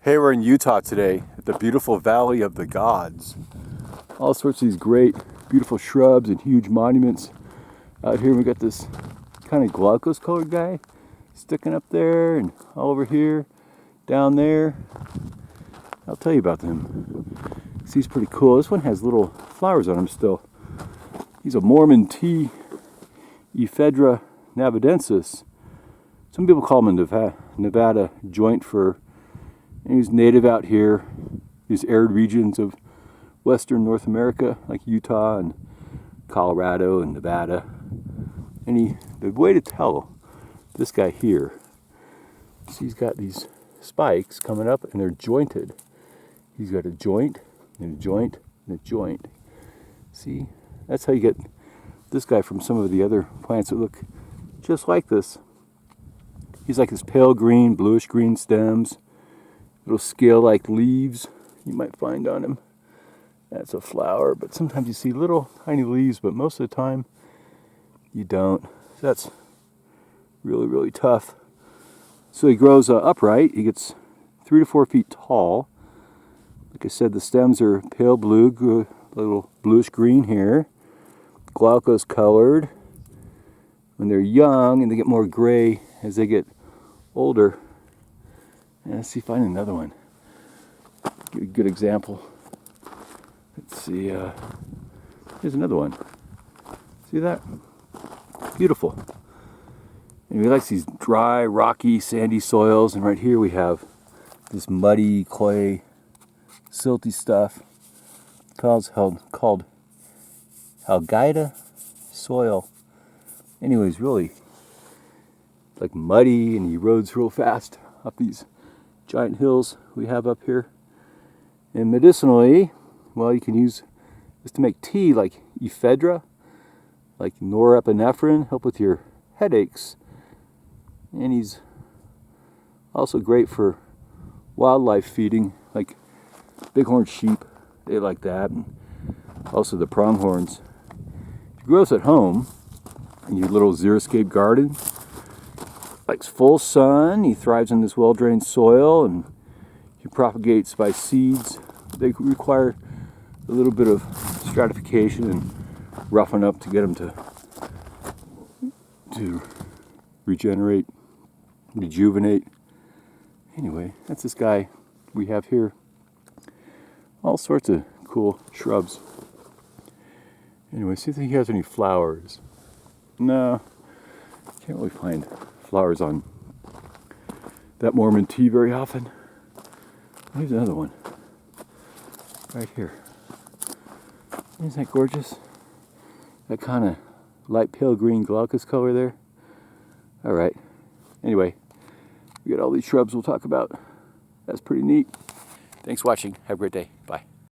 Hey, we're in Utah today at the beautiful Valley of the Gods. All sorts of these great, beautiful shrubs and huge monuments. Out here we got this kind of glaucous colored guy sticking up there and all over here, down there. I'll tell you about them. He's pretty cool. This one has little flowers on him still. He's a Mormon Tea, Ephedra viridis. Some people call him a Nevada joint fir. And he's native out here, these arid regions of western North America, like Utah and Colorado and Nevada. And the way to tell this guy here is he's got these spikes coming up and they're jointed. He's got a joint and a joint and a joint. See, that's how you get this guy from some of the other plants that look just like this. He's like this pale green, bluish green stems. Little scale-like leaves you might find on him. That's a flower, but sometimes you see little tiny leaves, but most of the time you don't. So that's really, really tough. So he grows upright. He gets 3 to 4 feet tall. Like I said, the stems are pale blue, a little bluish green here. Glaucous colored. When they're young, and they get more gray as they get older. Yeah, let's see, find another one. Give a good example. Let's see, here's another one. See that? Beautiful. And he likes these dry, rocky, sandy soils. And right here we have this muddy, clay, silty stuff. Called Algaida soil. Anyways, really like muddy and he erodes real fast up these giant hills we have up here. And medicinally, well, you can use this to make tea like Ephedra, like norepinephrine, help with your headaches. And he's also great for wildlife feeding, like bighorn sheep, they like that, and also the pronghorns. He grows at home in your little xeriscape garden. Likes full sun. He thrives in this well-drained soil, and he propagates by seeds. They require a little bit of stratification and roughing up to get them to regenerate, rejuvenate. Anyway, that's this guy we have here. All sorts of cool shrubs. Anyway, see if he has any flowers. No, can't really find flowers on that Mormon tea very often. Here's another one right here. Isn't that gorgeous? That kind of light pale green glaucous color there. All right. Anyway, we got all these shrubs we'll talk about. That's pretty neat. Thanks for watching. Have a great day. Bye.